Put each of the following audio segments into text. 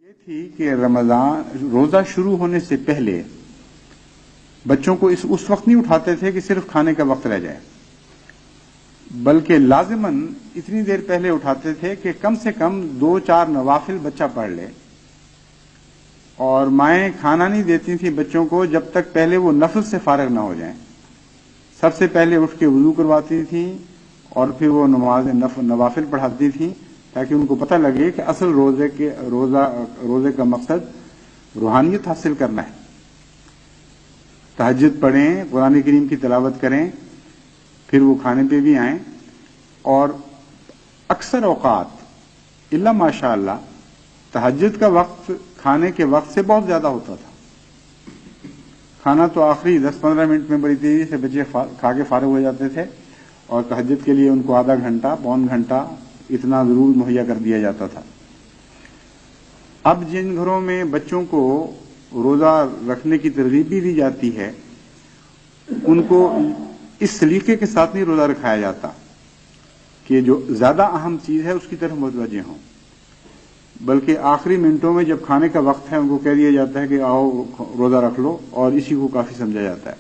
یہ تھی کہ رمضان روزہ شروع ہونے سے پہلے بچوں کو اس وقت نہیں اٹھاتے تھے کہ صرف کھانے کا وقت رہ جائے، بلکہ لازماً اتنی دیر پہلے اٹھاتے تھے کہ کم سے کم 2-4 نوافل بچہ پڑھ لے، اور مائیں کھانا نہیں دیتی تھیں بچوں کو جب تک پہلے وہ نفل سے فارغ نہ ہو جائیں۔ سب سے پہلے اٹھ کے وضو کرواتی تھیں اور پھر وہ نوافل پڑھاتی تھیں، تاکہ ان کو پتہ لگے کہ اصل روزے کا مقصد روحانیت حاصل کرنا ہے۔ تہجد پڑھیں، قرآن کریم کی تلاوت کریں، پھر وہ کھانے پہ بھی آئیں، اور اکثر اوقات الا ماشاء اللہ تہجد کا وقت کھانے کے وقت سے بہت زیادہ ہوتا تھا۔ کھانا تو آخری 10-15 منٹ میں بڑی تیزی سے بچے کھا کے فارغ ہو جاتے تھے، اور تہجد کے لیے ان کو آدھا گھنٹہ پون گھنٹہ اتنا ضرور مہیا کر دیا جاتا تھا۔ اب جن گھروں میں بچوں کو روزہ رکھنے کی ترغیب بھی دی جاتی ہے، ان کو اس سلیقے کے ساتھ نہیں روزہ رکھایا جاتا کہ جو زیادہ اہم چیز ہے اس کی طرف متوجہ ہوں، بلکہ آخری منٹوں میں جب کھانے کا وقت ہے ان کو کہہ دیا جاتا ہے کہ آؤ روزہ رکھ لو، اور اسی کو کافی سمجھا جاتا ہے۔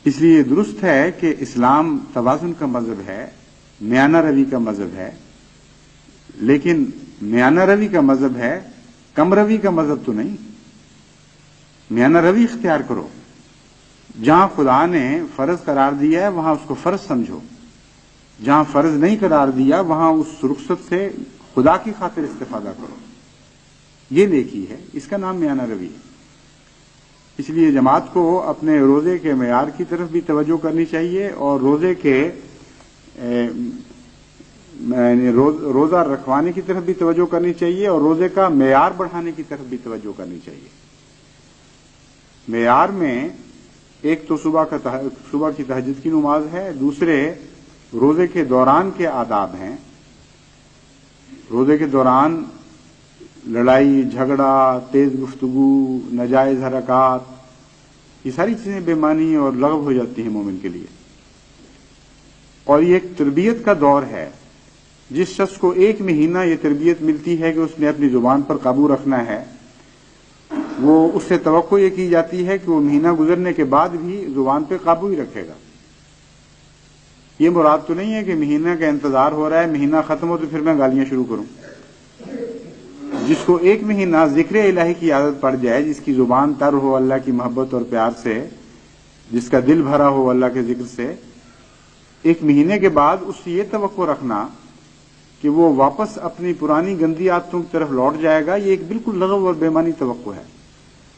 اس لیے درست ہے کہ اسلام توازن کا مذہب ہے، میانہ روی کا مذہب ہے، لیکن میانہ روی کا مذہب ہے، کم روی کا مذہب تو نہیں۔ میانہ روی اختیار کرو، جہاں خدا نے فرض قرار دیا ہے وہاں اس کو فرض سمجھو، جہاں فرض نہیں قرار دیا وہاں اس رخصت سے خدا کی خاطر استفادہ کرو۔ یہ نیکی ہے، اس کا نام میانہ روی ہے۔ اس لیے جماعت کو اپنے روزے کے معیار کی طرف بھی توجہ کرنی چاہیے، اور روزے کے روزہ رکھوانے کی طرف بھی توجہ کرنی چاہیے، اور روزے کا معیار بڑھانے کی طرف بھی توجہ کرنی چاہیے۔ معیار میں ایک تو صبح کی تہجد کی نماز ہے، دوسرے روزے کے دوران کے آداب ہیں۔ روزے کے دوران لڑائی جھگڑا، تیز گفتگو، ناجائز حرکات، یہ ساری چیزیں بے معنی اور لغو ہو جاتی ہیں مومن کے لیے، اور یہ ایک تربیت کا دور ہے۔ جس شخص کو 1 مہینہ یہ تربیت ملتی ہے کہ اس نے اپنی زبان پر قابو رکھنا ہے، وہ اس سے توقع یہ کی جاتی ہے کہ وہ مہینہ گزرنے کے بعد بھی زبان پہ قابو ہی رکھے گا۔ یہ مراد تو نہیں ہے کہ مہینہ کا انتظار ہو رہا ہے، مہینہ ختم ہو تو پھر میں گالیاں شروع کروں۔ جس کو 1 مہینہ ذکر الہی کی عادت پڑ جائے، جس کی زبان تر ہو اللہ کی محبت اور پیار سے، جس کا دل بھرا ہو اللہ کے ذکر سے، 1 مہینے کے بعد اس سے یہ توقع رکھنا کہ وہ واپس اپنی پرانی گندی عادتوں کی طرف لوٹ جائے گا، یہ ایک بالکل لغو اور بے معنی توقع ہے۔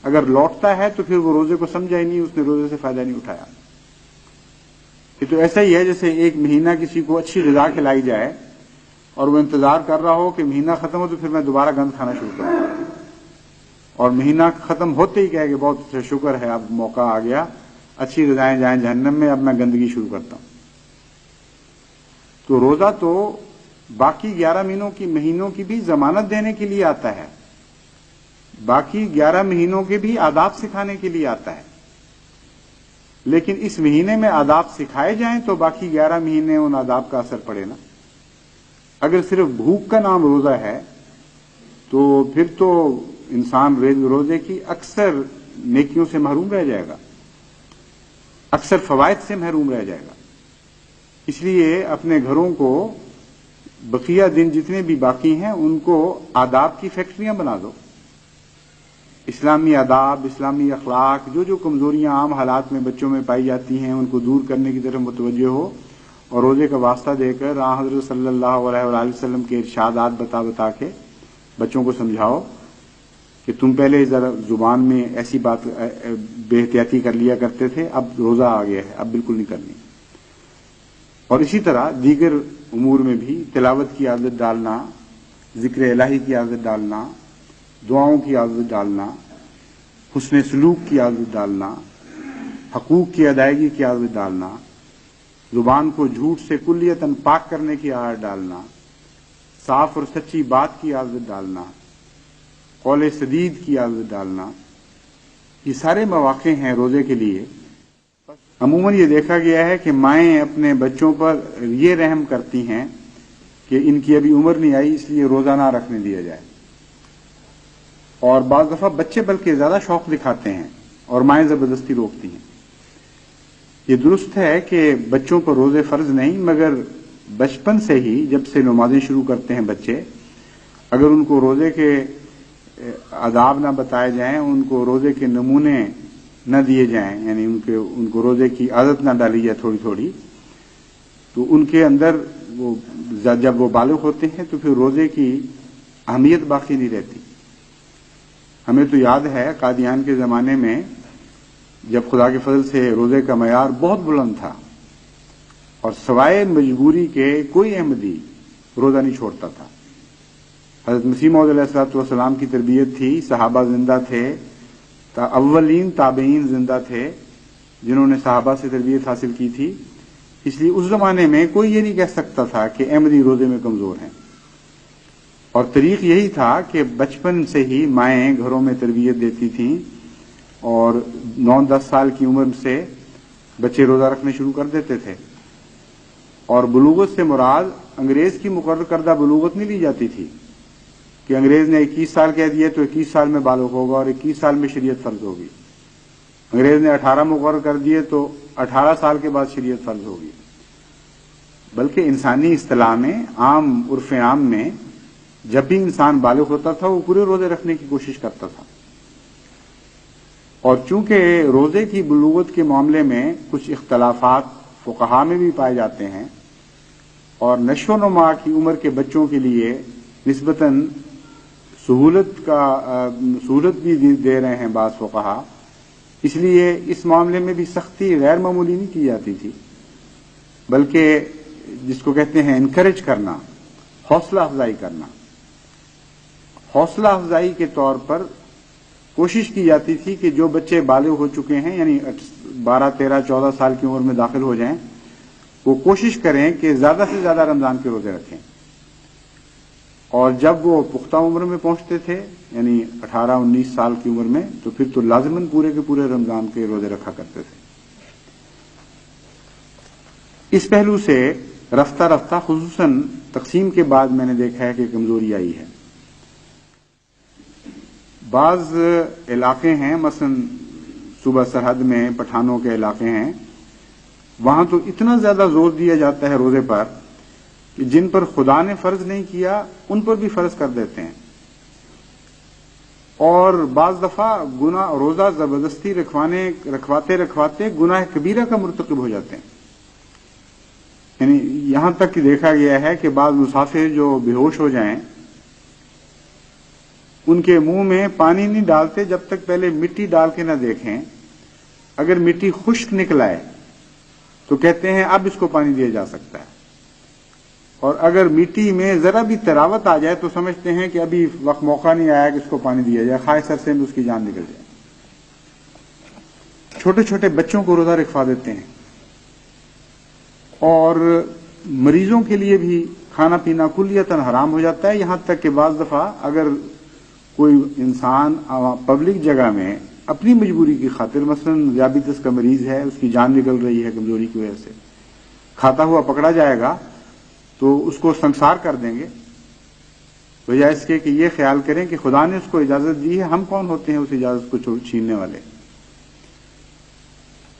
اگر لوٹتا ہے تو پھر وہ روزے کو سمجھا ہی نہیں، اس نے روزے سے فائدہ نہیں اٹھایا۔ یہ تو ایسا ہی ہے جیسے 1 مہینہ کسی کو اچھی غذا کھلائی جائے اور وہ انتظار کر رہا ہو کہ مہینہ ختم ہو تو پھر میں دوبارہ گند کھانا شروع کروں، اور مہینہ ختم ہوتے ہی کہے کہ بہت اچھا شکر ہے اب موقع آ گیا، اچھی غذائیں جائیں جہنم میں، اب میں گندگی شروع کرتا ہوں۔ تو روزہ تو باقی 11 مہینوں کی بھی ضمانت دینے کے لیے آتا ہے، باقی 11 مہینوں کے بھی آداب سکھانے کے لیے آتا ہے، لیکن اس مہینے میں آداب سکھائے جائیں تو باقی 11 مہینے ان آداب کا اثر پڑے نا۔ اگر صرف بھوک کا نام روزہ ہے تو پھر تو انسان روزے کی اکثر نیکیوں سے محروم رہ جائے گا، اکثر فوائد سے محروم رہ جائے گا۔ اس لیے اپنے گھروں کو بقیہ دن جتنے بھی باقی ہیں ان کو آداب کی فیکٹریاں بنا دو، اسلامی آداب، اسلامی اخلاق، جو کمزوریاں عام حالات میں بچوں میں پائی جاتی ہیں ان کو دور کرنے کی طرف متوجہ ہو، اور روزے کا واسطہ دے کر حضرت صلی اللہ علیہ وآلہ وسلم کے ارشادات بتا کے بچوں کو سمجھاؤ کہ تم پہلے ذرا زبان میں ایسی بات بے احتیاطی کر لیا کرتے تھے، اب روزہ آ گیا ہے، اب بالکل نہیں کرنی۔ اور اسی طرح دیگر امور میں بھی تلاوت کی عادت ڈالنا، ذکر الہی کی عادت ڈالنا، دعاؤں کی عادت ڈالنا، حسن سلوک کی عادت ڈالنا، حقوق کی ادائیگی کی عادت ڈالنا، زبان کو جھوٹ سے کلیتاً پاک کرنے کی عادت ڈالنا، صاف اور سچی بات کی عادت ڈالنا، قول سدید کی عادت ڈالنا، یہ سارے مواقع ہیں روزے کے لیے۔ عموماً یہ دیکھا گیا ہے کہ مائیں اپنے بچوں پر یہ رحم کرتی ہیں کہ ان کی ابھی عمر نہیں آئی اس لیے روزہ نہ رکھنے دیا جائے، اور بعض دفعہ بچے بلکہ زیادہ شوق دکھاتے ہیں اور مائیں زبردستی روکتی ہیں۔ یہ درست ہے کہ بچوں پر روزے فرض نہیں، مگر بچپن سے ہی جب سے نمازیں شروع کرتے ہیں بچے، اگر ان کو روزے کے آداب نہ بتائے جائیں، ان کو روزے کے نمونے نہ دیے جائیں، یعنی ان کو روزے کی عادت نہ ڈالی جائے تھوڑی تھوڑی، تو ان کے اندر جب وہ بالغ ہوتے ہیں تو پھر روزے کی اہمیت باقی نہیں رہتی۔ ہمیں تو یاد ہے قادیان کے زمانے میں جب خدا کے فضل سے روزے کا معیار بہت بلند تھا اور سوائے مجبوری کے کوئی احمدی روزہ نہیں چھوڑتا تھا۔ حضرت مسیح موعود علیہ الصلوۃ والسلام کی تربیت تھی، صحابہ زندہ تھے، اولین تابعین زندہ تھے جنہوں نے صحابہ سے تربیت حاصل کی تھی، اس لیے اس زمانے میں کوئی یہ نہیں کہہ سکتا تھا کہ احمدی روزے میں کمزور ہیں۔ اور طریق یہی تھا کہ بچپن سے ہی مائیں گھروں میں تربیت دیتی تھیں اور 9-10 سال کی عمر سے بچے روزہ رکھنے شروع کر دیتے تھے، اور بلوغت سے مراد انگریز کی مقرر کردہ بلوغت نہیں لی جاتی تھی کہ انگریز نے 21 سال کہہ دیا تو 21 سال میں بالغ ہوگا اور 21 سال میں شریعت فرض ہوگی، انگریز نے 18 مقرر کر دیے تو 18 سال کے بعد شریعت فرض ہوگی، بلکہ انسانی اصطلاح میں، عام عرف عام میں، جب بھی انسان بالغ ہوتا تھا وہ پورے روزے رکھنے کی کوشش کرتا تھا۔ اور چونکہ روزے کی بلوغت کے معاملے میں کچھ اختلافات فقہا میں بھی پائے جاتے ہیں اور نشو و نما کی عمر کے بچوں کے لیے نسبتاً سہولت بھی دے رہے ہیں بعض فقہا، اس لیے اس معاملے میں بھی سختی غیر معمولی نہیں کی جاتی تھی، بلکہ جس کو کہتے ہیں انکریج کرنا، حوصلہ افزائی کرنا، حوصلہ افزائی کے طور پر کوشش کی جاتی تھی کہ جو بچے بالغ ہو چکے ہیں، یعنی 12، 13، 14 سال کی عمر میں داخل ہو جائیں، وہ کوشش کریں کہ زیادہ سے زیادہ رمضان کے روزے رکھیں، اور جب وہ پختہ عمر میں پہنچتے تھے، یعنی 18، 19 سال کی عمر میں، تو پھر تو لازماً پورے کے پورے رمضان کے روزے رکھا کرتے تھے۔ اس پہلو سے رفتہ رفتہ خصوصاً تقسیم کے بعد میں نے دیکھا ہے کہ کمزوری آئی ہے۔ بعض علاقے ہیں، مثلا صوبہ سرحد میں پٹھانوں کے علاقے ہیں، وہاں تو اتنا زیادہ زور دیا جاتا ہے روزے پر کہ جن پر خدا نے فرض نہیں کیا ان پر بھی فرض کر دیتے ہیں، اور بعض دفعہ روزہ زبردستی رکھواتے گناہ کبیرہ کا مرتکب ہو جاتے ہیں۔ یعنی یہاں تک کہ دیکھا گیا ہے کہ بعض مسافر جو بے ہوش ہو جائیں ان کے منہ میں پانی نہیں ڈالتے جب تک پہلے مٹی ڈال کے نہ دیکھیں، اگر مٹی خشک نکل آئے تو کہتے ہیں اب اس کو پانی دیا جا سکتا ہے، اور اگر مٹی میں ذرا بھی تراوت آ جائے تو سمجھتے ہیں کہ ابھی وقت موقع نہیں آیا کہ اس کو پانی دیا جائے، خواہ عرصے میں اس کی جان نکل جائے۔ چھوٹے چھوٹے بچوں کو روزہ رکھوا دیتے ہیں، اور مریضوں کے لیے بھی کھانا پینا کلیتاً حرام ہو جاتا ہے، یہاں تک کہ بعض دفعہ اگر کوئی انسان پبلک جگہ میں اپنی مجبوری کی خاطر، مثلا ذیابیطس کا مریض ہے، اس کی جان نکل رہی ہے کمزوری کی وجہ سے، کھاتا ہوا پکڑا جائے گا تو اس کو سنسار کر دیں گے، بجائے اس کے کہ یہ خیال کریں کہ خدا نے اس کو اجازت دی ہے، ہم کون ہوتے ہیں اس اجازت کو چھیننے والے۔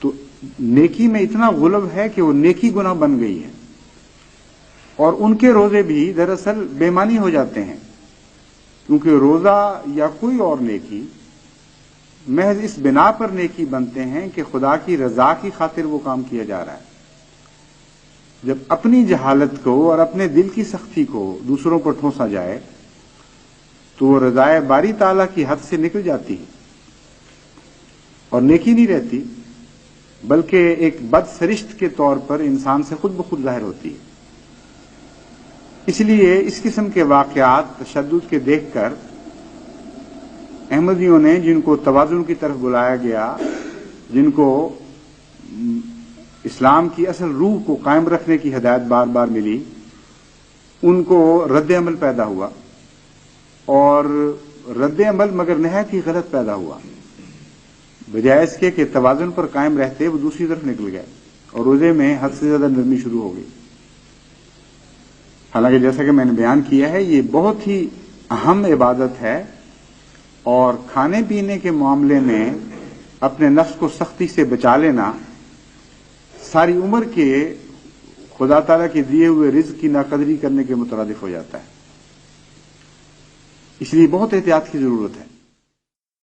تو نیکی میں اتنا غلب ہے کہ وہ نیکی گناہ بن گئی ہے، اور ان کے روزے بھی دراصل بے معنی ہو جاتے ہیں، کیونکہ روزہ یا کوئی اور نیکی محض اس بنا پر نیکی بنتے ہیں کہ خدا کی رضا کی خاطر وہ کام کیا جا رہا ہے۔ جب اپنی جہالت کو اور اپنے دل کی سختی کو دوسروں پر ٹھونسا جائے تو وہ رضائے باری تعالیٰ کی حد سے نکل جاتی ہے اور نیکی نہیں رہتی، بلکہ ایک بد سرشت کے طور پر انسان سے خود بخود ظاہر ہوتی ہے۔ اس لیے اس قسم کے واقعات تشدد کے دیکھ کر احمدیوں نے، جن کو توازن کی طرف بلایا گیا، جن کو اسلام کی اصل روح کو قائم رکھنے کی ہدایت بار بار ملی، ان کو رد عمل پیدا ہوا، اور رد عمل مگر نہایت ہی غلط پیدا ہوا۔ بجائے اس کے کہ توازن پر قائم رہتے وہ دوسری طرف نکل گئے اور روزے میں حد سے زیادہ نرمی شروع ہو گئی۔ حالانکہ جیسا کہ میں نے بیان کیا ہے، یہ بہت ہی اہم عبادت ہے، اور کھانے پینے کے معاملے میں اپنے نفس کو سختی سے بچا لینا ساری عمر کے خدا تعالیٰ کے دیے ہوئے رزق کی ناقدری کرنے کے مترادف ہو جاتا ہے. اس لیے بہت احتیاط کی ضرورت ہے.